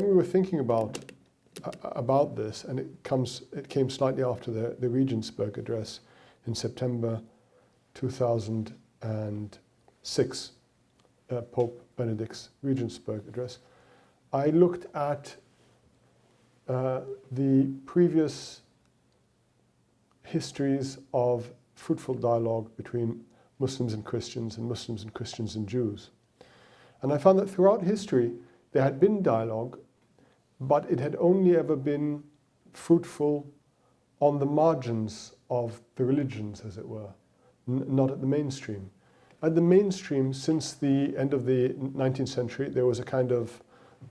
when we were thinking about this, and it came slightly after the Regensburg address in September 2006, Pope Benedict's Regensburg address, I looked at the previous histories of fruitful dialogue between Muslims and Christians and Muslims and Christians and Jews. And I found that throughout history there had been dialogue, but it had only ever been fruitful on the margins of the religions, as it were, not at the mainstream. At the mainstream, since the end of the 19th century, there was a kind of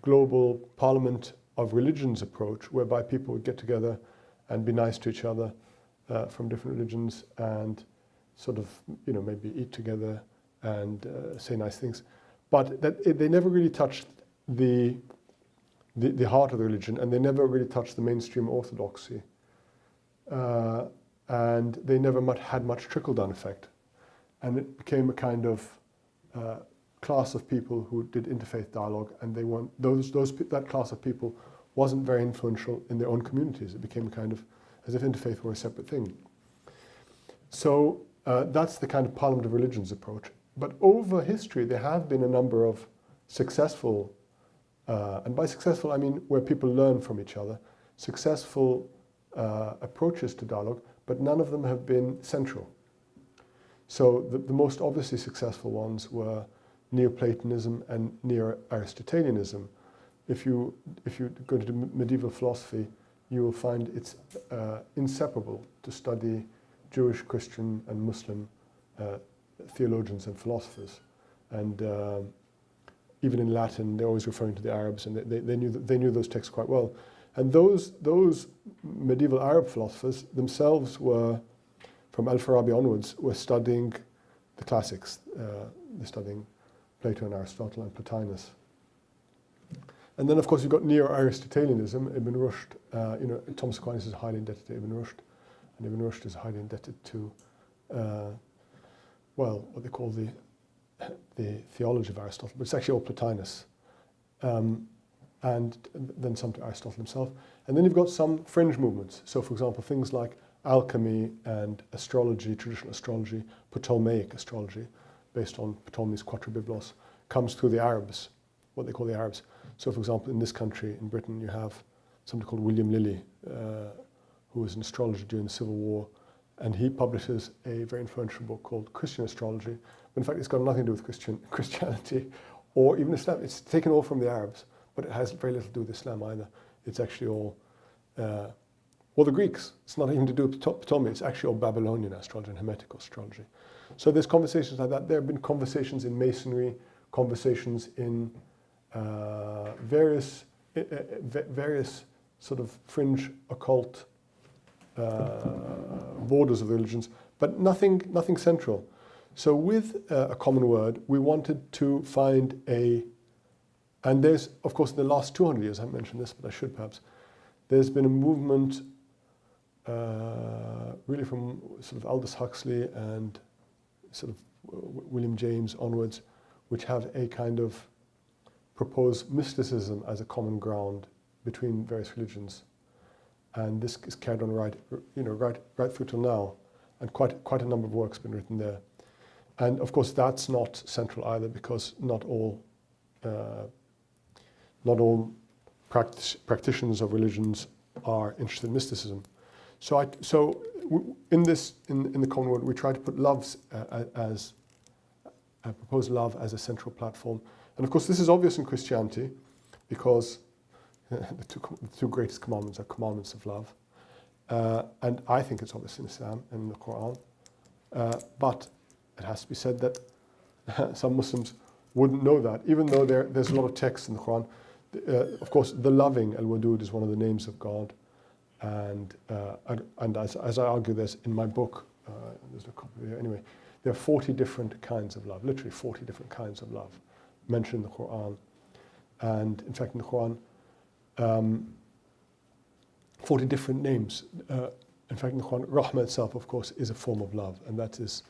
global parliament of religions approach, whereby people would get together and be nice to each other from different religions and sort of, maybe eat together and say nice things. But they never really touched the heart of the religion, and they never really touched the mainstream orthodoxy. And they never had much trickle-down effect. And it became a kind of class of people who did interfaith dialogue, and they weren't, that class of people wasn't very influential in their own communities. It became kind of as if interfaith were a separate thing. So that's the kind of Parliament of Religions approach. But over history, there have been a number of successful, and by successful I mean where people learn from each other, successful approaches to dialogue, but none of them have been central. So the most obviously successful ones were Neoplatonism and Neo-Aristotelianism. If you go into medieval philosophy, you will find it's inseparable to study Jewish, Christian, and Muslim theologians and philosophers. And even in Latin, they're always referring to the Arabs, and they knew those texts quite well. And those medieval Arab philosophers themselves were, from Al-Farabi onwards, were studying the classics. They're studying Plato and Aristotle and Plotinus. And then, of course, you've got Neo-Aristotelianism. Ibn Rushd, Thomas Aquinas is highly indebted to Ibn Rushd, and Ibn Rushd is highly indebted to, what they call the theology of Aristotle, but it's actually all Plotinus. And then some to Aristotle himself. And then you've got some fringe movements. So, for example, things like alchemy and astrology, traditional astrology, Ptolemaic astrology, based on Ptolemy's Quatrobiblos, comes through the Arabs, what they call the Arabs. So, for example, in this country, in Britain, you have somebody called William Lilly, who was an astrologer during the Civil War, and he publishes a very influential book called Christian Astrology. But in fact, it's got nothing to do with Christianity or even Islam. It's taken all from the Arabs, but it has very little to do with Islam either. It's actually all, or the Greeks. It's not even to do with Ptolemy. It's actually all Babylonian astrology and Hermetic astrology. So there's conversations like that. There have been conversations in Masonry, conversations in various sort of fringe occult borders of the religions, but nothing central. So with a common word, we wanted to find and there's, of course, in the last 200 years, I haven't mentioned this, but I should perhaps, there's been a movement really from sort of Aldous Huxley and sort of William James onwards, which have a kind of proposed mysticism as a common ground between various religions. And this is carried on right through till now, and quite a number of works have been written there. And of course, that's not central either, because not all practitioners of religions are interested in mysticism. So in the common word, we try to put propose love as a central platform. And of course, this is obvious in Christianity, because the two greatest commandments are commandments of love. And I think it's obvious in Islam and in the Quran. But it has to be said that some Muslims wouldn't know that, even though there's a lot of text in the Quran. Of course, the loving, Al-Wadud, is one of the names of God. And as I argue this in my book, there's a copy here anyway, there are 40 different kinds of love, literally 40 different kinds of love mentioned in the Quran. And in fact, in the Quran, 40 different names. In fact, in the Quran, Rahmah itself, of course, is a form of love, and that is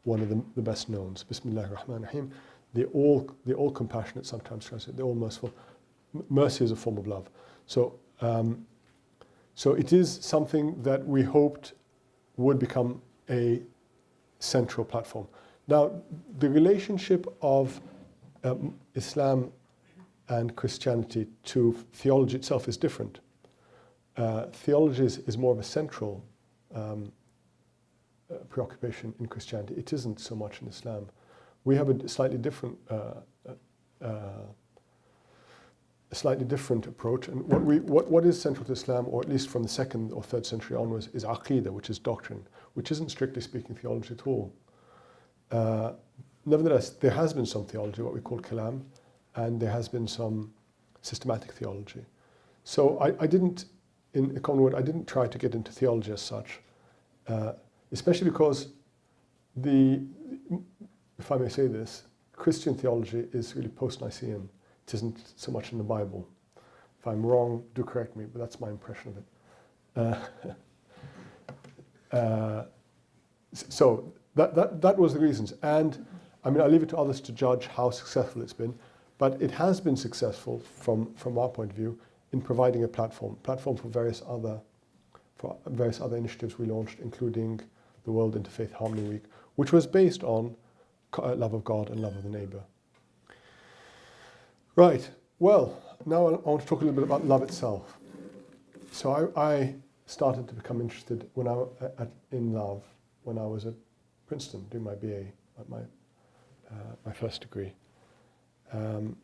one of the best knowns. Bismillahir Rahmanir Rahim. The all compassionate, sometimes translated, the all merciful. mercy is a form of love. So, so it is something that we hoped would become a central platform. Now, the relationship of Islam and Christianity to theology itself is different. Theology is more of a central preoccupation in Christianity. It isn't so much in Islam. We have a slightly different approach, and what is central to Islam, or at least from the 2nd or 3rd century onwards, is aqidah, which is doctrine, which isn't strictly speaking theology at all. Nevertheless, there has been some theology, what we call kalam, and there has been some systematic theology. So I didn't, in a common word, I didn't try to get into theology as such, especially because if I may say this, Christian theology is really post-Nicene. It isn't so much in the Bible. If I'm wrong, do correct me, but that's my impression of it. So that was the reasons. And I mean, I leave it to others to judge how successful it's been, but it has been successful from our point of view in providing a platform for various other initiatives we launched, including the World Interfaith Harmony Week, which was based on love of God and love of the neighbour. Right, well, now I want to talk a little bit about love itself. So I started to become interested in love when I was at Princeton doing my BA, my first degree. And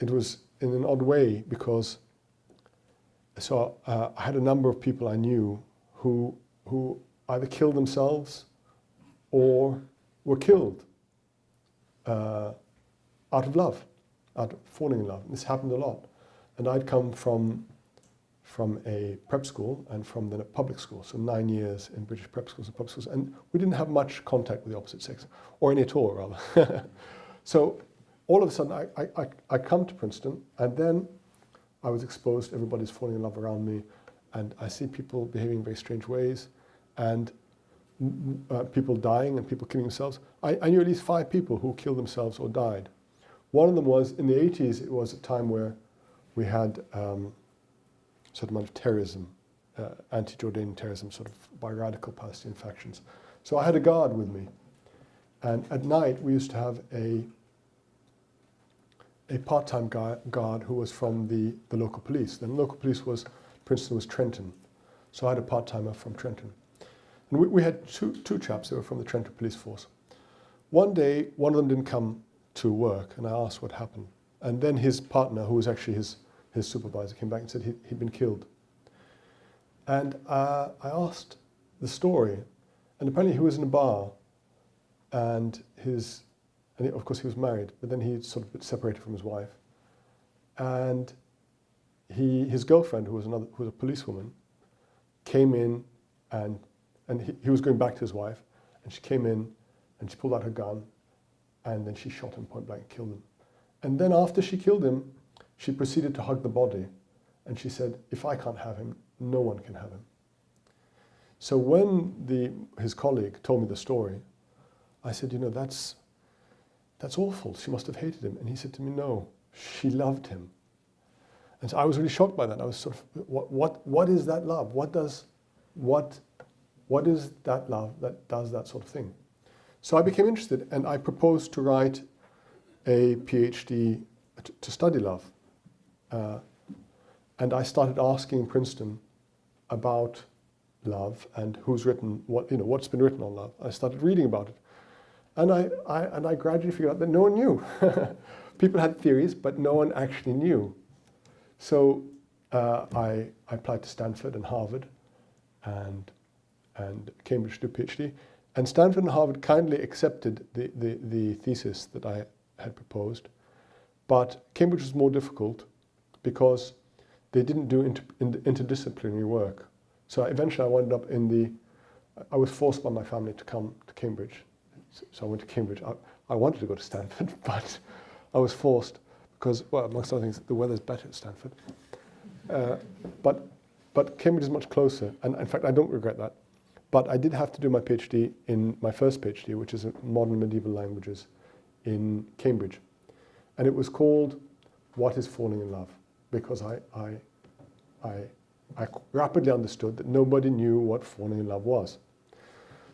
it was in an odd way because I had a number of people I knew who either killed themselves or were killed out of love, out of falling in love. And this happened a lot. And I'd come from a prep school and from the public school, so 9 years in British prep schools and public schools, and we didn't have much contact with the opposite sex, or any at all, rather. So all of a sudden, I come to Princeton, and then I was exposed, everybody's falling in love around me, and I see people behaving in very strange ways, and people dying and people killing themselves. I knew at least 5 people who killed themselves or died. One of them was, in the 80s, it was a time where we had certain amount of terrorism, anti-Jordanian terrorism, sort of by radical Palestinian factions. So I had a guard with me. And at night, we used to have a part-time guard who was from the local police. Then local police Princeton was Trenton. So I had a part-timer from Trenton. And we had two chaps that were from the Trenton police force. One day, one of them didn't come to work, and I asked what happened. And then his partner, who was actually his supervisor, came back and said he'd been killed. And I asked the story, and apparently he was in a bar, and of course he was married, but then he sort of separated from his wife. And his girlfriend, who was a policewoman, came in, and he was going back to his wife, and she came in, and she pulled out her gun, and then she shot him point blank and killed him. And then after she killed him, she proceeded to hug the body, and she said, "If I can't have him, no one can have him." So when his colleague told me the story, I said, that's awful. She must have hated him. And he said to me, "No, she loved him." And so I was really shocked by that. I was sort of, what is that love? What is that love that does that sort of thing? So I became interested, and I proposed to write a PhD to study love. And I started asking Princeton about love and who's written what's been written on love. I started reading about it, and I gradually figured out that no one knew. People had theories, but no one actually knew. So I applied to Stanford and Harvard, and Cambridge to do a PhD. And Stanford and Harvard kindly accepted the thesis that I had proposed, but Cambridge was more difficult because they didn't do interdisciplinary work. So eventually I wound up I was forced by my family to come to Cambridge. So I went to Cambridge. I wanted to go to Stanford, but I was forced because, well, amongst other things, the weather's better at Stanford. But Cambridge is much closer, and in fact I don't regret that. But I did have to do my PhD my first PhD, which is in modern medieval languages in Cambridge. And it was called what is falling in love, because I rapidly understood that nobody knew what falling in love was.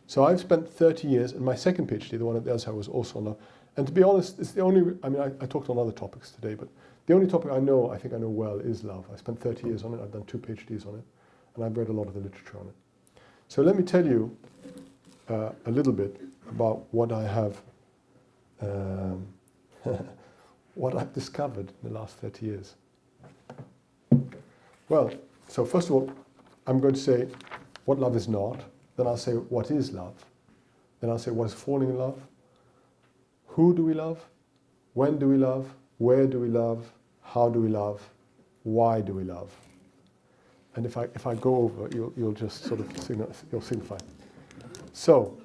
So I've spent 30 years, and my second PhD, the one at the Azhar, was also on love. And to be honest, it's the only, I talked on other topics today, but the only topic I think I know well is love. I spent 30 years on it, I've done 2 PhDs on it, and I've read a lot of the literature on it. So let me tell you a little bit about what I have, what I've discovered in the last 30 years. Well, so first of all, I'm going to say what love is not, then I'll say what is love, then I'll say what is falling in love, who do we love, when do we love, where do we love, how do we love, why do we love. And if I go over, you'll just sort of you'll signify. So,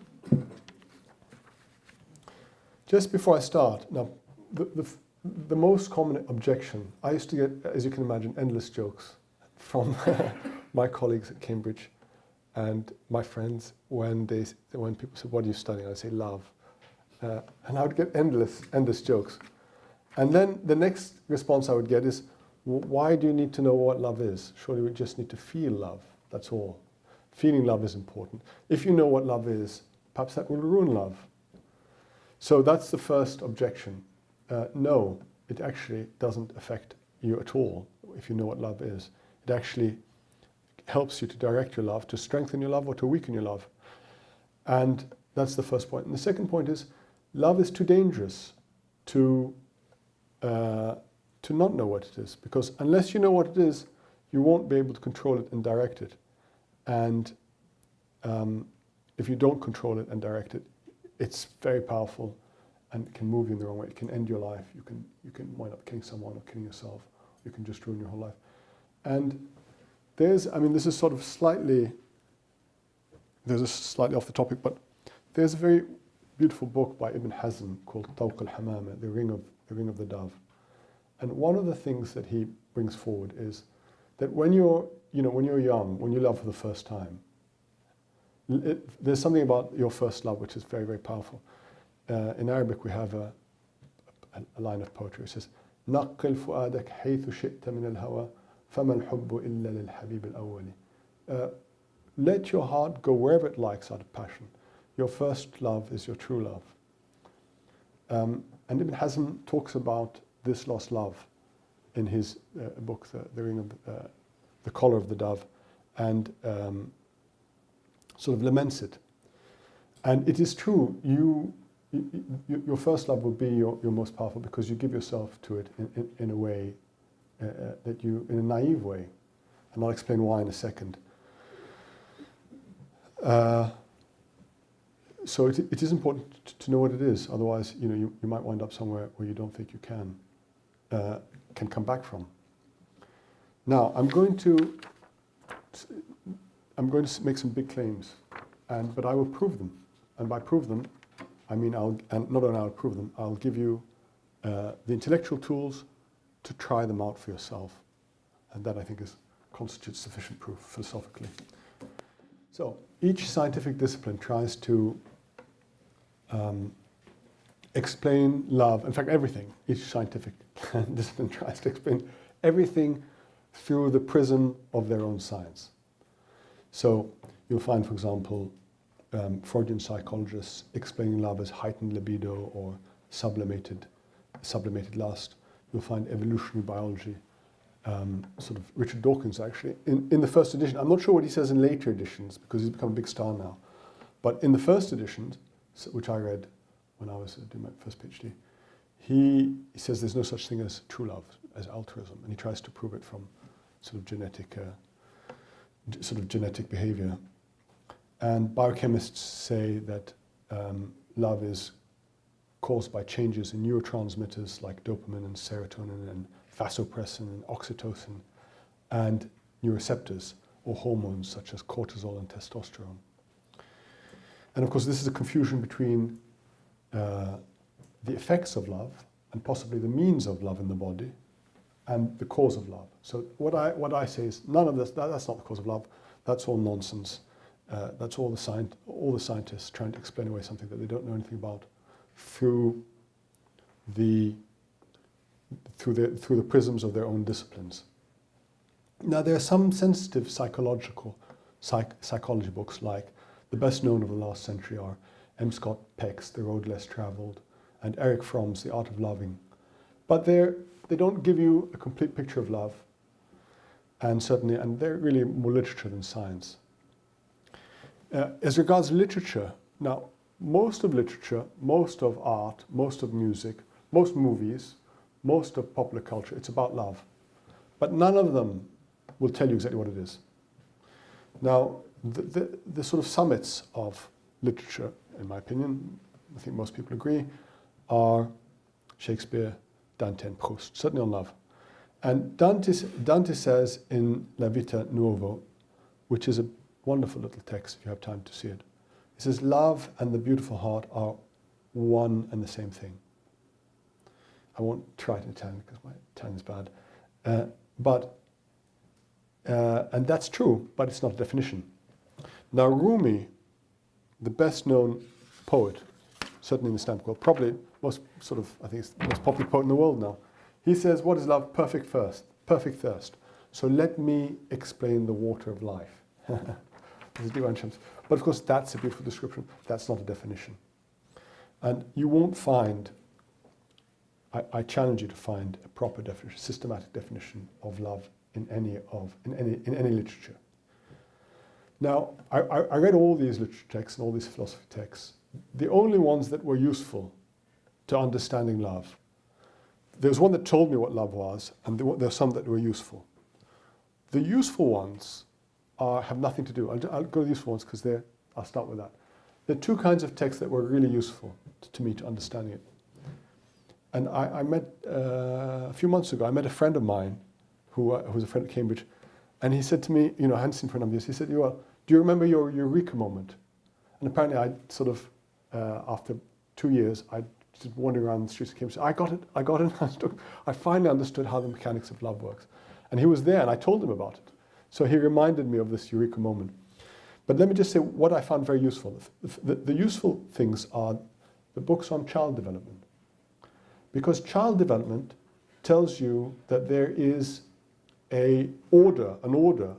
just before I start, now the most common objection, I used to get, as you can imagine, endless jokes from my colleagues at Cambridge and my friends when people said, "What are you studying?" I'd say, "Love," and I would get endless jokes. And then the next response I would get is, "Why do you need to know what love is? Surely we just need to feel love. That's all. Feeling love is important. If you know what love is, perhaps that will ruin love." So that's the first objection. No, it actually doesn't affect you at all if you know what love is. It actually helps you to direct your love, to strengthen your love or to weaken your love. And that's the first point. And the second point is, love is too dangerous to not know what it is. Because unless you know what it is, you won't be able to control it and direct it. And if you don't control it and direct it, it's very powerful and it can move you in the wrong way. It can end your life. You can wind up killing someone or killing yourself. You can just ruin your whole life. And this is sort of slightly off the topic, but there's a very beautiful book by Ibn Hazm called Tawq al-Hamama, the ring of the dove. And one of the things that he brings forward is that when you're young, when you love for the first time, there's something about your first love which is very, very powerful. In Arabic, we have a line of poetry. It says, "نقل فؤادك حيث شئت من الهوى فما الحب إلا للحبيب الأول." Let your heart go wherever it likes out of passion. Your first love is your true love. And Ibn Hazm talks about this lost love in his book, the Collar of the Dove, and sort of laments it. And it is true, your first love will be your most powerful because you give yourself to it in a way in a naive way. And I'll explain why in a second. So it is important to know what it is. Otherwise, you might wind up somewhere where you don't think you can come back from. Not going to make some big claims, but I will prove them. And by prove them, I mean I'll prove them. I'll give you the intellectual tools to try them out for yourself, and that I think constitutes sufficient proof philosophically. So each scientific discipline tries to explain love. In fact, everything. Each scientific discipline tries to explain everything through the prism of their own science. So you'll find, for example, Freudian psychologists explaining love as heightened libido or sublimated lust. You'll find evolutionary biology, sort of Richard Dawkins actually, in the first edition. I'm not sure what he says in later editions because he's become a big star now. But in the first edition, which I read when I was doing my first PhD, he says there's no such thing as true love, as altruism, and he tries to prove it from sort of genetic behavior. And biochemists say that love is caused by changes in neurotransmitters like dopamine and serotonin and vasopressin and oxytocin, and neuroreceptors or hormones such as cortisol and testosterone. And of course, this is a confusion between the effects of love and possibly the means of love in the body and the cause of love. So what I say is none of this, that's not the cause of love. That's all nonsense. That's all the scientists trying to explain away something that they don't know anything about through the through the prisms of their own disciplines. Now, there are some sensitive psychology books, like the best known of the last century are M. Scott Peck's The Road Less Traveled and Eric Fromm's The Art of Loving. But they don't give you a complete picture of love, and they're really more literature than science. As regards literature, now, most of literature, most of art, most of music, most movies, most of popular culture, it's about love. But none of them will tell you exactly what it is. Now, the sort of summits of literature, in my opinion, I think most people agree, are Shakespeare, Dante and Proust, certainly on love. And Dante says in La Vita Nuova, which is a wonderful little text if you have time to see it, he says, love and the beautiful heart are one and the same thing. I won't try it in Italian because my Italian is bad. And that's true, but it's not a definition. Now Rumi, the best known poet, certainly in the Islamic world, probably I think it's the most popular poet in the world now. He says, what is love? Perfect thirst. So let me explain the water of life. But of course, that's a beautiful description. That's not a definition. And you won't find, I challenge you to find a proper definition, systematic definition of love in any literature. Now, I read all these literature texts and all these philosophy texts. The only ones that were useful to understanding love, there was one that told me what love was, and there are some that were useful. The useful ones have nothing to do. I'll go to the useful ones because I'll start with that. There are two kinds of texts that were really useful to me to understanding it. And I met, a few months ago, I met a friend of mine who was a friend at Cambridge, and he said to me, I hadn't seen for a number of years, he said, do you remember your eureka moment? And apparently I sort of, after 2 years, I just wandering around the streets of Cambridge, I got it. I finally understood how the mechanics of love works. And he was there, and I told him about it. So he reminded me of this eureka moment. But let me just say what I found very useful. The useful things are the books on child development. Because child development tells you that there is an order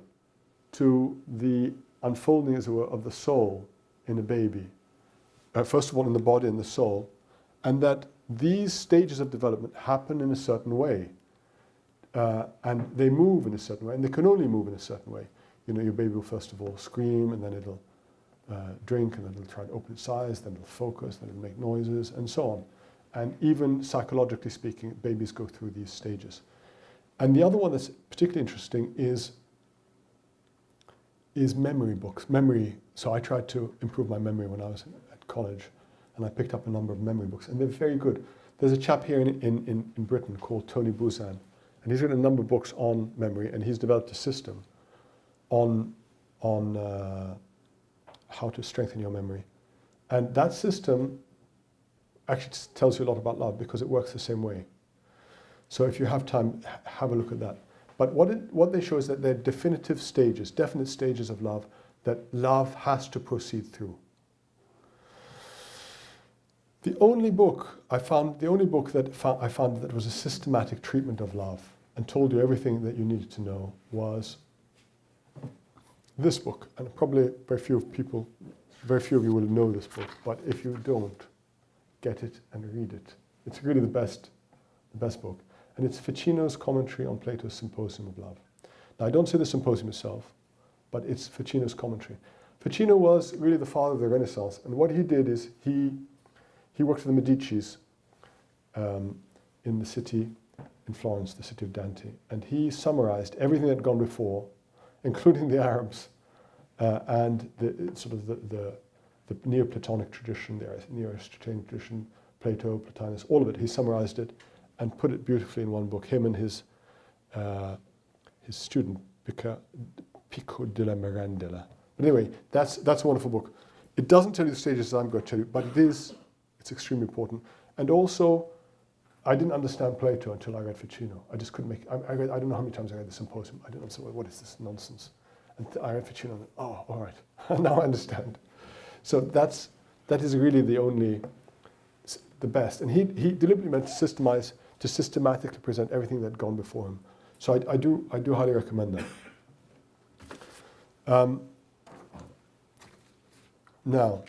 to the unfolding, as it were, of the soul in a baby. First of all, in the body and the soul, and that these stages of development happen in a certain way. And they move in a certain way, and they can only move in a certain way. Your baby will first of all scream, and then it'll drink, and then it'll try to open its eyes, then it'll focus, then it'll make noises, and so on. And even psychologically speaking, babies go through these stages. And the other one that's particularly interesting is memory books. So I tried to improve my memory when I was at college, and I picked up a number of memory books, and they're very good. There's a chap here in Britain called Tony Buzan, and he's written a number of books on memory, and he's developed a system on how to strengthen your memory. And that system actually tells you a lot about love because it works the same way. So if you have time, have a look at that. But what they show is that there are definite stages of love that love has to proceed through. The only book that I found that was a systematic treatment of love and told you everything that you needed to know was this book. And probably very few of you will know this book, but if you don't, get it and read it. It's really the best book. And it's Ficino's commentary on Plato's Symposium of Love. Now, I don't say the Symposium itself, but it's Ficino's commentary. Ficino was really the father of the Renaissance, and what he did is he worked for the Medicis in the city, in Florence, the city of Dante, and he summarized everything that had gone before, including the Arabs, and the Neoplatonic tradition, the Neo-Aristotelian tradition, Plato, Plotinus, all of it. He summarized it and put it beautifully in one book. Him and his student, Pico della Mirandella. But anyway, that's a wonderful book. It doesn't tell you the stages I'm going to tell you, but it's extremely important. And also, I didn't understand Plato until I read Ficino. I just couldn't I don't know how many times I read the Symposium. I didn't understand, what is this nonsense? And I read Ficino and all right, now I understand. So that is really the best. And he deliberately meant to systemize to systematically present everything that had gone before him. So I do highly recommend that. Now,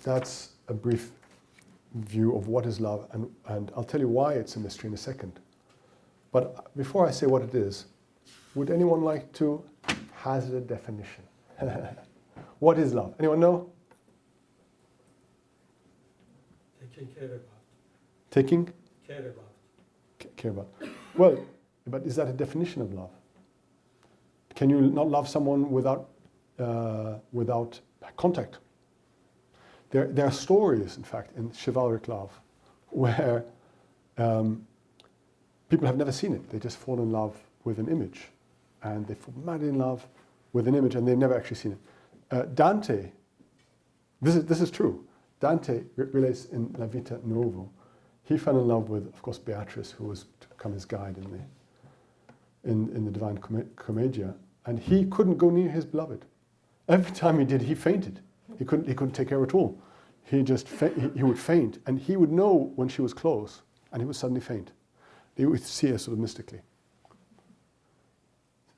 that's a brief view of what is love, and I'll tell you why it's a mystery in a second. But before I say what it is, would anyone like to hazard a definition? What is love? Anyone know? Taking care about. Taking? Care about. Care about. Well, but is that a definition of love? Can you not love someone without contact? There are stories, in fact, in chivalric love, where people have never seen it. They just fall in love with an image, and they fall madly in love with an image, and they've never actually seen it. Dante, this is true. Dante relates in La Vita Nuova. He fell in love with, of course, Beatrice, who was to become his guide in the Divine Commedia, and he couldn't go near his beloved. Every time he did, he fainted. He couldn't take care of it at all. He would faint, and he would know when she was close, and he would suddenly faint. He would see her sort of mystically.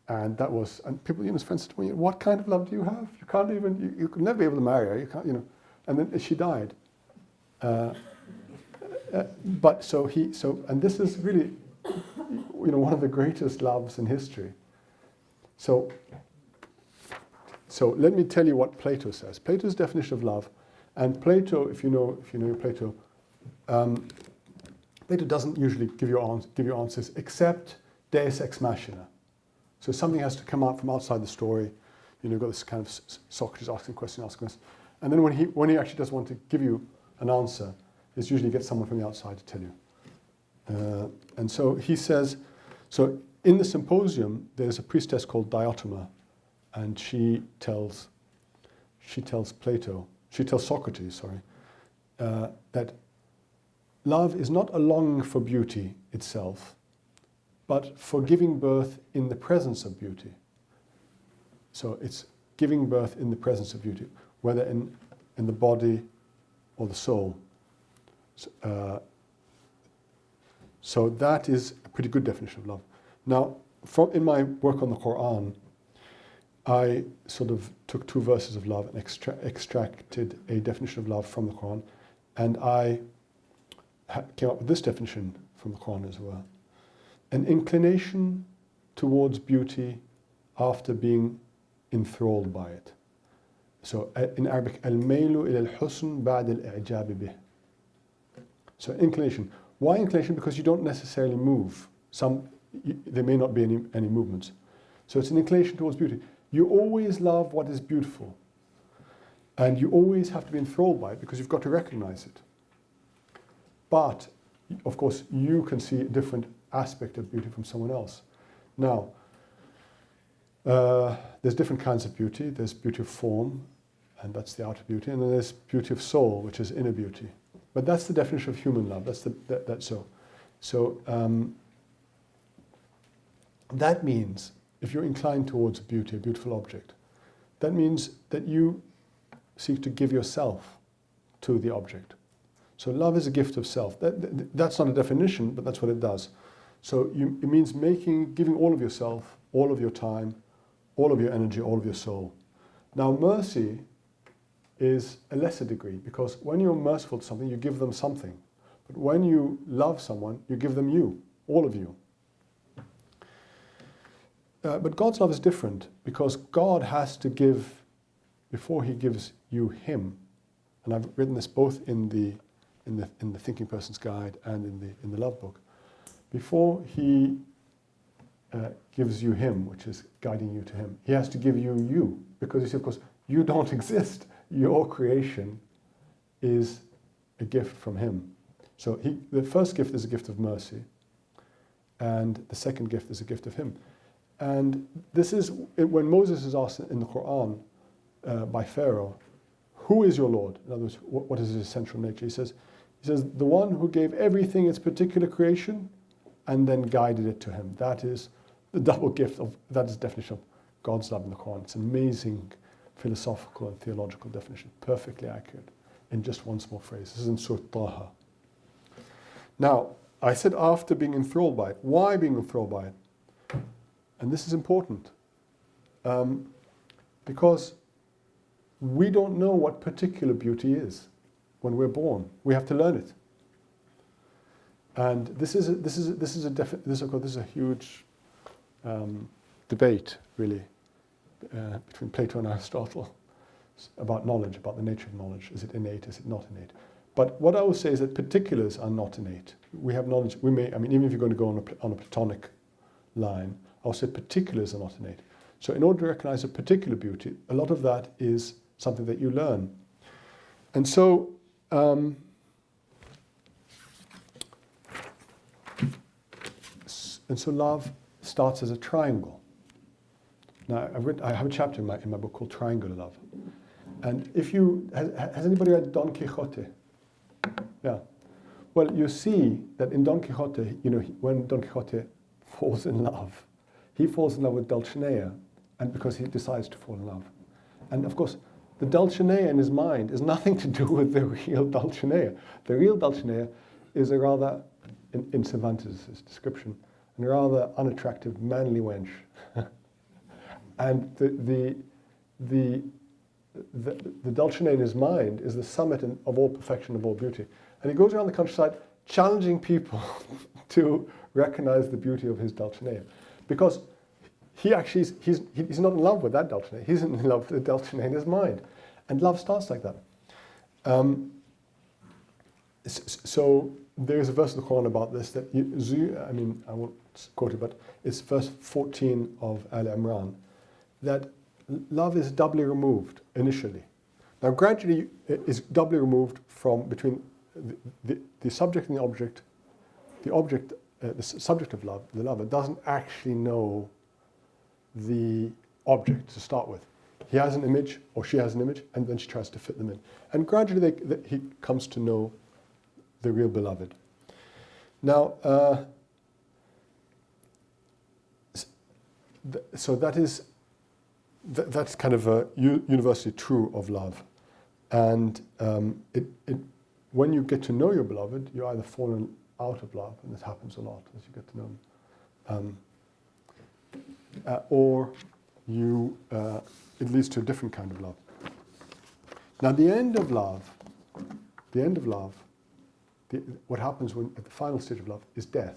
And people, his friends said to me, "What kind of love do you have? You can't even, you could never be able to marry her. You can't, And then she died. And this is really, one of the greatest loves in history. So let me tell you what Plato says. Plato's definition of love, and Plato, if you know Plato, Plato doesn't usually give you answers except Deus ex machina. So something has to come out from outside the story. You've got this kind of Socrates asking questions, and then when he actually does want to give you an answer, it's usually get someone from the outside to tell you. And so he says, so in the Symposium, there's a priestess called Diotima, and she tells Socrates, that love is not a longing for beauty itself, but for giving birth in the presence of beauty. So it's giving birth in the presence of beauty, whether in the body or the soul. So that is a pretty good definition of love. Now, in my work on the Quran, I sort of took two verses of love and extracted a definition of love from the Quran, and I came up with this definition from the Quran as well. An inclination towards beauty after being enthralled by it. So in Arabic, al-maylu ila al-husn ba'd al-i'jab bih. So inclination. Why inclination? Because you don't necessarily move. There may not be any movements. So it's an inclination towards beauty. You always love what is beautiful. And you always have to be enthralled by it because you've got to recognize it. But, of course, you can see a different aspect of beauty from someone else. Now, there's different kinds of beauty. There's beauty of form, and that's the outer beauty. And then there's beauty of soul, which is inner beauty. But that's the definition of human love. That's so. So that means if you're inclined towards beauty, a beautiful object, that means that you seek to give yourself to the object. So love is a gift of self. That's not a definition, but that's what it does. So it means giving all of yourself, all of your time, all of your energy, all of your soul. Now mercy is a lesser degree, because when you're merciful to something, you give them something. But when you love someone, you give them you, all of you. But God's love is different, because God has to give, before he gives you him, and I've written this both in the Thinking Person's Guide and in the Love Book, before he gives you him, which is guiding you to him, he has to give you, because you see, of course, you don't exist. Your creation is a gift from him. So the first gift is a gift of mercy, and the second gift is a gift of him. And this is, when Moses is asked in the Quran by Pharaoh, who is your Lord? In other words, what is his essential nature? He says, the one who gave everything its particular creation and then guided it to him. That is the double gift that is the definition of God's love in the Quran. It's an amazing philosophical and theological definition, perfectly accurate, in just one small phrase. This is in Surah Taha. Now, I said after being enthralled by it. Why being enthralled by it? And this is important. Because we don't know what particular beauty is when we're born. We have to learn it. And this is a huge debate, really, between Plato and Aristotle about knowledge, about the nature of knowledge. Is it innate? Is it not innate? But what I will say is that particulars are not innate. We have knowledge. Even if you're going to go on a Platonic line, I'll say particulars are not innate. So in order to recognize a particular beauty, a lot of that is something that you learn. And so love starts as a triangle. Now, I have a chapter in my book called Triangular Love. And has anybody read Don Quixote? Yeah. Well, you see that in Don Quixote, when Don Quixote falls in love, he falls in love with Dulcinea, and because he decides to fall in love. And of course, the Dulcinea in his mind is nothing to do with the real Dulcinea. The real Dulcinea is a rather, in Cervantes' description, a rather unattractive, manly wench. And the Dulcinea in his mind is the summit of all perfection, of all beauty. And he goes around the countryside challenging people to recognize the beauty of his Dulcinea. Because he's not in love with that Dulcinea, he's in love with the Dulcinea in his mind. And love starts like that. So there's a verse in the Quran about this that, I won't quote it, but it's verse 14 of Al Imran, that love is doubly removed initially. Now gradually it is doubly removed from between the subject and the object. The subject of love, the lover, doesn't actually know the object to start with. He has an image, or she has an image, and then she tries to fit them in. And gradually he comes to know the real beloved. Now, so that's kind of universally true of love. And when you get to know your beloved, you either fall out of love, and this happens a lot as you get to know them, or it leads to a different kind of love. Now, the end of love, what happens at the final stage of love is death.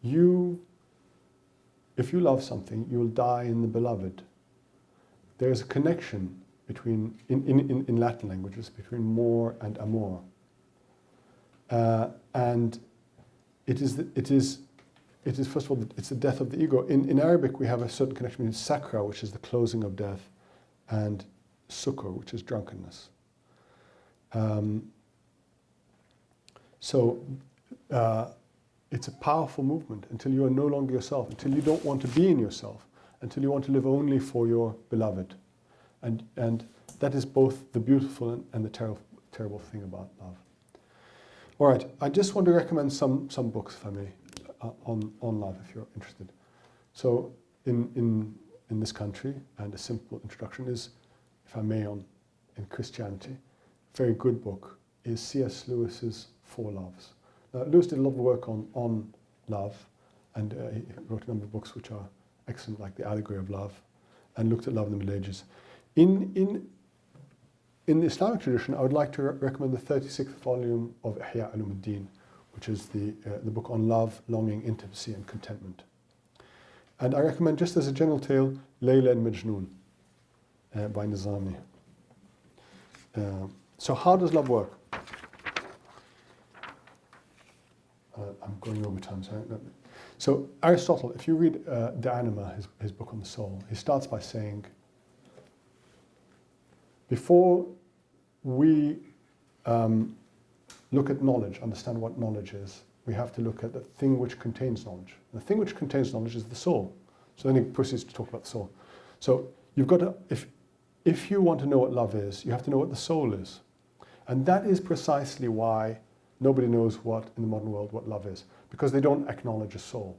If you love something, you will die in the beloved. There is a connection between, in Latin languages, between mor and amor. And it is first of all, it's the death of the ego. In Arabic, we have a certain connection between sakra, which is the closing of death, and sukr, which is drunkenness. It's a powerful movement until you are no longer yourself, until you don't want to be in yourself, until you want to live only for your beloved. And that is both the beautiful and the terrible thing about love. All right, I just want to recommend some books, if I may, on love, if you're interested. So in this country, and a simple introduction is, if I may, in Christianity, a very good book is C.S. Lewis's Four Loves. Now, Lewis did a lot of work on love, and he wrote a number of books which are excellent, like The Allegory of Love, and looked at love in the Middle Ages. In the Islamic tradition, I would like to recommend the 36th volume of Ihya Ulumuddin, which is the book on love, longing, intimacy, and contentment. And I recommend, just as a general tale, Layla and Majnun by Nizami. So how does love work? I'm going over time, sorry. So Aristotle, if you read De Anima, his book on the soul, he starts by saying, before we look at knowledge, understand what knowledge is, we have to look at the thing which contains knowledge. And the thing which contains knowledge is the soul. So then he proceeds to talk about the soul. So you've got to, if you want to know what love is, you have to know what the soul is. And that is precisely why nobody knows in the modern world what love is, because they don't acknowledge a soul.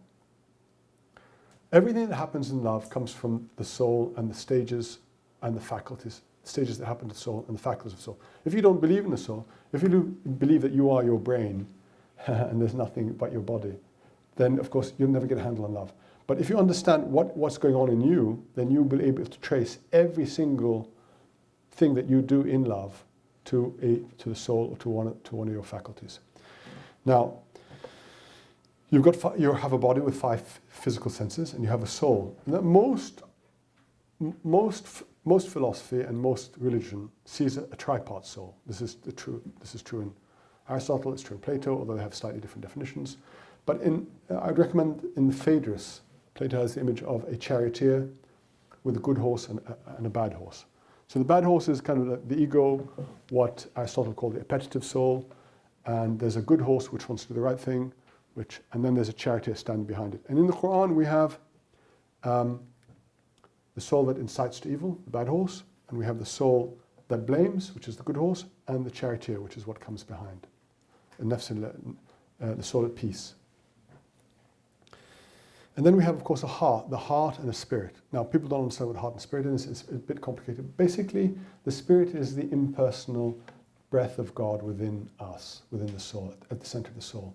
Everything that happens in love comes from the soul and the stages and the faculties, stages that happen to the soul and the faculties of the soul. If you don't believe in the soul, if you do believe that you are your brain and there's nothing but your body, then of course you'll never get a handle on love. But if you understand what's going on in you, then you'll be able to trace every single thing that you do in love to the soul or to one of your faculties. Now, you have a body with 5 physical senses, and you have a soul. And that most philosophy and most religion sees a tripart soul. This is true in Aristotle. It's true in Plato, although they have slightly different definitions. But I'd recommend in the Phaedrus, Plato has the image of a charioteer with a good horse and a bad horse. So the bad horse is kind of the ego, what Aristotle called the appetitive soul, and there's a good horse which wants to do the right thing, and then there's a charioteer standing behind it. And in the Quran we have the soul that incites to evil, the bad horse, and we have the soul that blames, which is the good horse, and the charioteer, which is what comes behind. And the soul at peace. And then we have, of course, the heart and a spirit. Now, people don't understand what heart and spirit is. It's a bit complicated. Basically, the spirit is the impersonal breath of God within us, within the soul, at the center of the soul.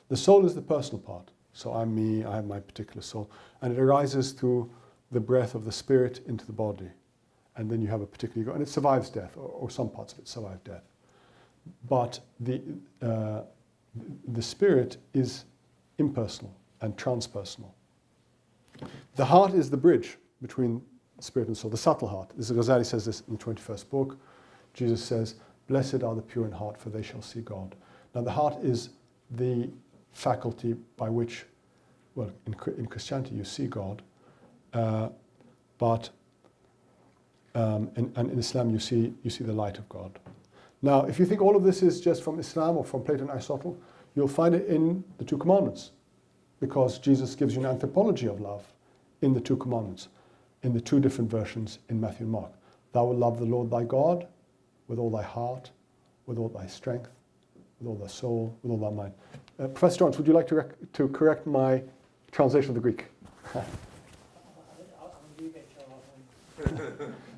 The soul is the personal part. So I'm me, I have my particular soul. And it arises through the breath of the spirit into the body. And then you have a particular ego. And it survives death, or some parts of it survive death. But the spirit is impersonal and transpersonal. The heart is the bridge between spirit and soul, the subtle heart. Ghazali says this in the 21st book. Jesus says, "Blessed are the pure in heart, for they shall see God." Now the heart is the faculty by which, well, in Christianity you see God, but in Islam you see the light of God. Now, if you think all of this is just from Islam or from Plato and Aristotle, you'll find it in the 2 commandments, because Jesus gives you an anthropology of love in the 2 commandments, in the 2 different versions in Matthew and Mark. Thou wilt love the Lord thy God with all thy heart, with all thy strength, with all thy soul, with all thy mind. Professor Lawrence, would you like to correct my translation of the Greek?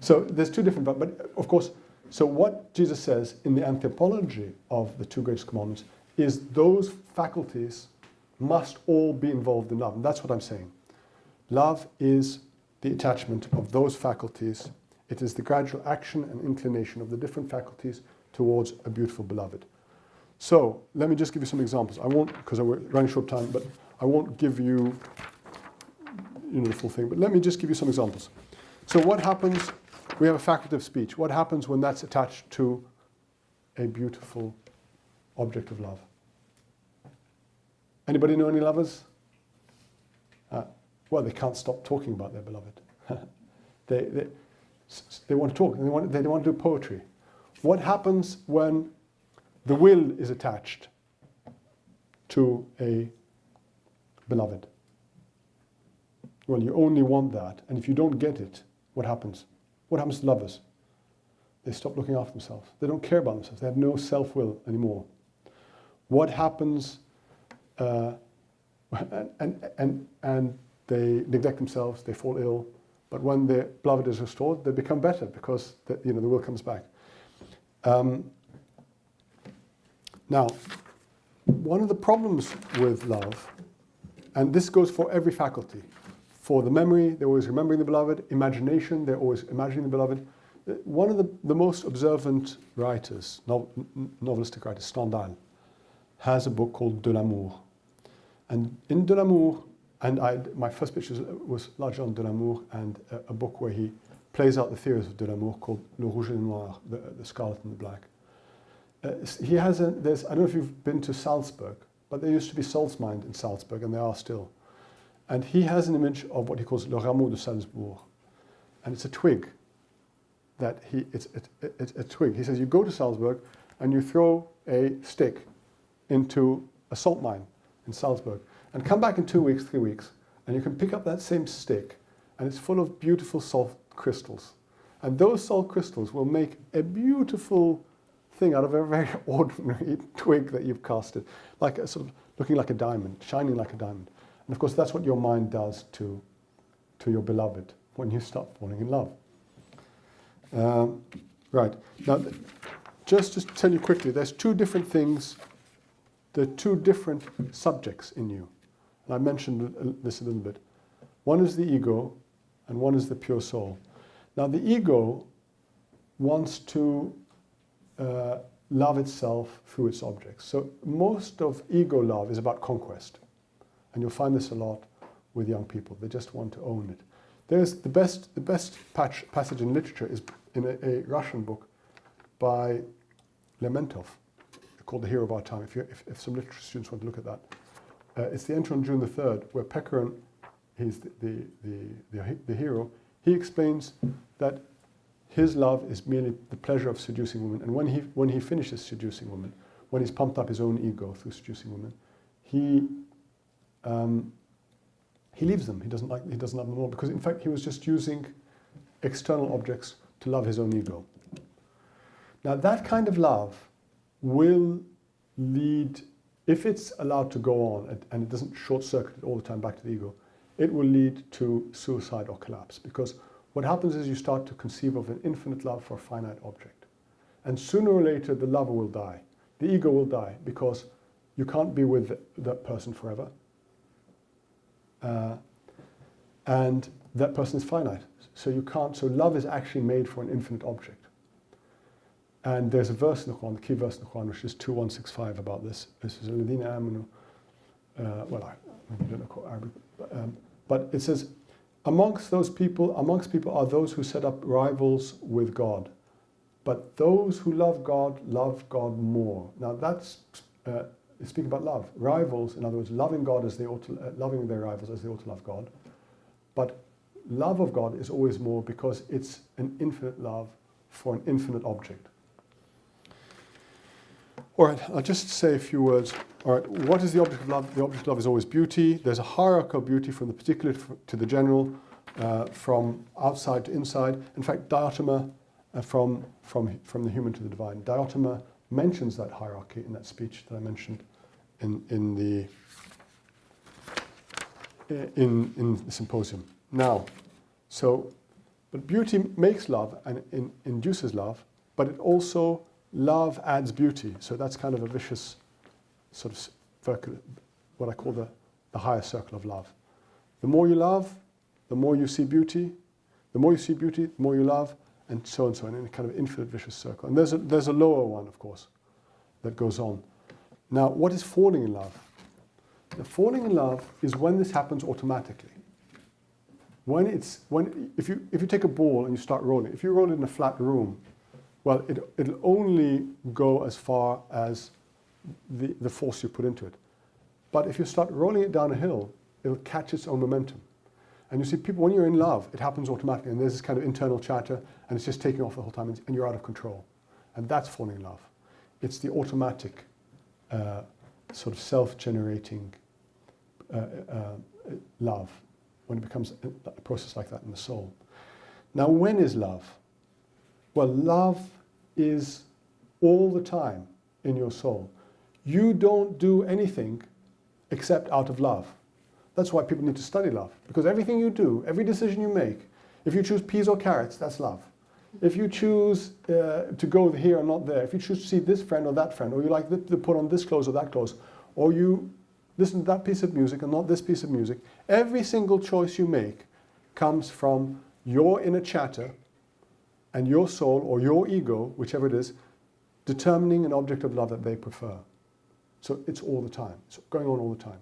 So there's 2 different, but of course, so what Jesus says in the anthropology of the 2 greatest commandments is those faculties must all be involved in love. And that's what I'm saying. Love is the attachment of those faculties. It is the gradual action and inclination of the different faculties towards a beautiful beloved. So let me just give you some examples. I won't, because we're running short of time, but I won't give you the full thing. But let me just give you some examples. So what happens, we have a faculty of speech. What happens when that's attached to a beautiful object of love? Anybody know any lovers? Well, they can't stop talking about their beloved. They want to talk. They want to do poetry. What happens when the will is attached to a beloved? Well, you only want that, and if you don't get it, what happens? What happens to lovers? They stop looking after themselves. They don't care about themselves. They have no self-will anymore. What happens? And they neglect themselves. They fall ill. But when their beloved is restored, they become better because the will comes back. Now, one of the problems with love, and this goes for every faculty, for the memory, they're always remembering the beloved. Imagination, they're always imagining the beloved. One of the most observant writers, novelistic writer, Stendhal, has a book called De l'Amour. And in De l'Amour, and my first picture was largely on De l'Amour, and a book where he plays out the theories of De l'Amour called Le Rouge et le Noir, the Scarlet and the Black. He has I don't know if you've been to Salzburg, but there used to be Salzmine in Salzburg, and there are still. And he has an image of what he calls Le Rameau de Salzbourg. And it's a twig. It's a twig. He says you go to Salzburg and you throw a stick into a salt mine in Salzburg and come back in 2 weeks, 3 weeks, and you can pick up that same stick and it's full of beautiful salt crystals. And those salt crystals will make a beautiful thing out of a very ordinary twig that you've casted, like a sort of looking like a diamond, shining like a diamond. And of course that's what your mind does to your beloved when you start falling in love. Right, now just to tell you quickly, there's 2 different things there are two different subjects in you. And I mentioned this a little bit. One is the ego, and one is the pure soul. Now, the ego wants to love itself through its objects. So most of ego love is about conquest. And you'll find this a lot with young people. They just want to own it. There's the best passage in literature is in a Russian book by Lermontov, called The Hero of Our Time, if some literature students want to look at that. It's the entry on June the 3rd, where Pechorin, he's the hero, he explains that his love is merely the pleasure of seducing women, and when he finishes seducing women, when he's pumped up his own ego through seducing women, he leaves them. He doesn't love them anymore, because in fact he was just using external objects to love his own ego. Now that kind of love will lead, if it's allowed to go on and it doesn't short circuit it all the time back to the ego, it will lead to suicide or collapse, because what happens is you start to conceive of an infinite love for a finite object. And sooner or later the lover will die. The ego will die, because you can't be with that person forever. And that person is finite. So you can't, so love is actually made for an infinite object. And there's a verse in the Quran, the key verse in the Quran, which is 2165 about this. This is Alladhina Amanu. Well, I don't know Arabic, but it says, amongst people are those who set up rivals with God. But those who love God more. Now that's speaking about love. Rivals, in other words, loving God as they ought to, loving their rivals as they ought to love God. But love of God is always more, because it's an infinite love for an infinite object. All right, I'll just say a few words. All right, what is the object of love? The object of love is always beauty. There's a hierarchy of beauty from the particular to the general, from outside to inside. In fact, diotoma from the human to the divine. Diotoma mentions that hierarchy in that speech that I mentioned in the symposium. Now, but beauty makes love and induces love, but it also, love adds beauty. So that's kind of a vicious sort of circle, what I call the higher circle of love. The more you love, the more you see beauty. The more you see beauty, the more you love, and so on, in a kind of infinite vicious circle. And there's a lower one, of course, that goes on. Now, what is falling in love? The falling in love is when this happens automatically. If you take a ball and you start rolling, if you roll it in a flat room, well, it'll only go as far as the force you put into it. But if you start rolling it down a hill, it'll catch its own momentum. And you see, people, when you're in love, it happens automatically, and there's this kind of internal chatter, and it's just taking off the whole time, and you're out of control. And that's falling in love. It's the automatic, sort of self-generating love, when it becomes a process like that in the soul. Now, when is love? Well, love is all the time in your soul. You don't do anything except out of love. That's why people need to study love, because everything you do, every decision you make, if you choose peas or carrots, that's love. If you choose to go here or not there, if you choose to see this friend or that friend, or you like to put on this clothes or that clothes, or you listen to that piece of music and not this piece of music, every single choice you make comes from your inner chatter and your soul or your ego, whichever it is, determining an object of love that they prefer. So it's all the time. It's going on all the time.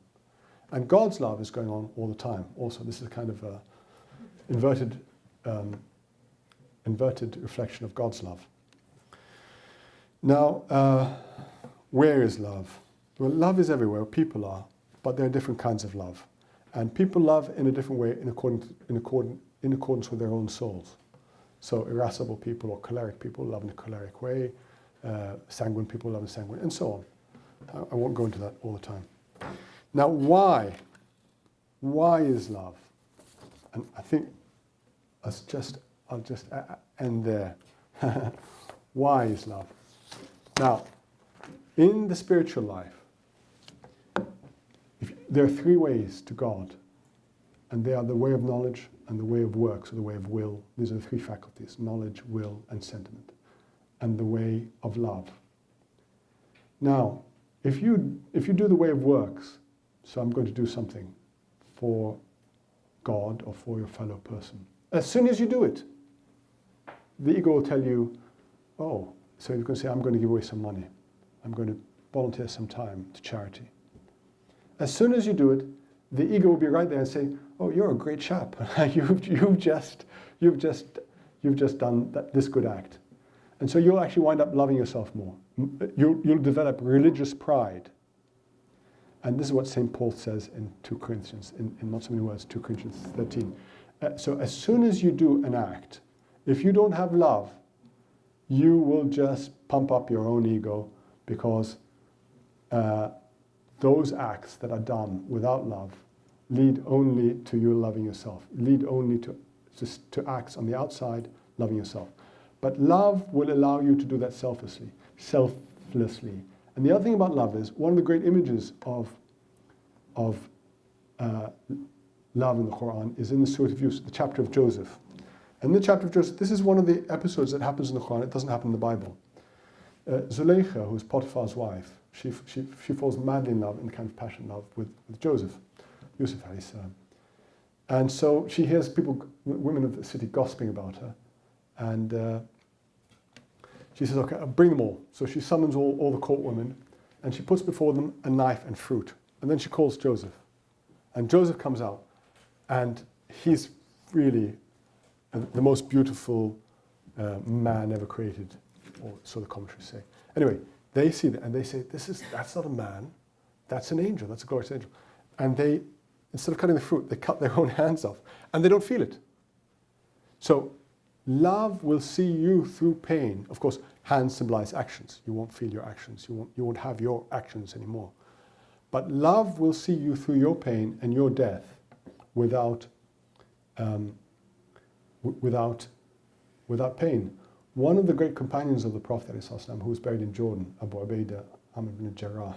And God's love is going on all the time also. This is a kind of inverted reflection of God's love. Now, where is love? Well, love is everywhere. People are, but there are different kinds of love. And people love in a different way in accordance with their own souls. So irascible people or choleric people love in a choleric way, sanguine people love in sanguine, and so on. I won't go into that all the time. Now, why? Why is love? And I think I'll just end there. Why is love? Now, in the spiritual life, there are three ways to God, and they are the way of knowledge and the way of works, or the way of will. These are the three faculties: knowledge, will, and sentiment, and the way of love. Now, if you do the way of works, so I'm going to do something for God or for your fellow person. As soon as you do it, the ego will tell you, oh, so you're going to say, I'm going to give away some money. I'm going to volunteer some time to charity. As soon as you do it, the ego will be right there and say, oh, you're a great chap. you've just done this good act. And so you'll actually wind up loving yourself more. You'll develop religious pride. And this is what St. Paul says in 2 Corinthians, in not so many words, 2 Corinthians 13. So as soon as you do an act, if you don't have love, you will just pump up your own ego, because those acts that are done without love lead only to you loving yourself, lead only to acts on the outside, loving yourself. But love will allow you to do that selflessly. And the other thing about love is, one of the great images of love in the Quran is in the Surah of Yusuf, the chapter of Joseph. And in the chapter of Joseph, this is one of the episodes that happens in the Quran. It doesn't happen in the Bible. Zuleika, who's Potiphar's wife, she falls madly in love, in the kind of passionate love with Joseph, Yusuf alayhi salam. And so she hears women of the city gossiping about her, and she says, okay, I'll bring them all. So she summons all the court women, and she puts before them a knife and fruit. And then she calls Joseph. And Joseph comes out, and he's really the most beautiful man ever created, or so the commentaries say. Anyway, they see that, and they say, that's not a man, that's an angel, that's a glorious angel. And they, instead of cutting the fruit, they cut their own hands off, and they don't feel it. So love will see you through pain. Of course, hands symbolize actions. You won't feel your actions. You won't have your actions anymore. But love will see you through your pain and your death without pain. One of the great companions of the Prophet ﷺ, who was buried in Jordan, Abu Ubaidah Amr ibn Jarrah,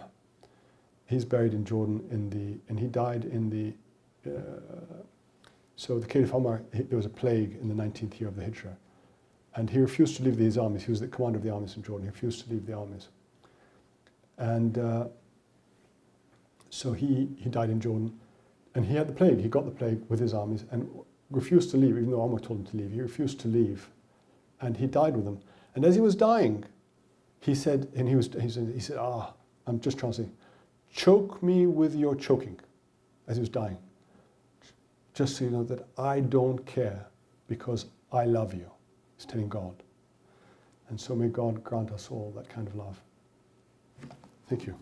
he's buried in Jordan and he died in the. So the Caliph Omar, there was a plague in the 19th year of the Hijrah, and he refused to leave his armies. He was the commander of the armies in Jordan. He refused to leave the armies, and so he died in Jordan, and he had the plague. He got the plague with his armies and refused to leave, even though Omar told him to leave. He refused to leave, and he died with them. And as he was dying, he said, I'm just translating, choke me with your choking, as he was dying. Just so you know that I don't care, because I love you. He's telling God. And so may God grant us all that kind of love. Thank you.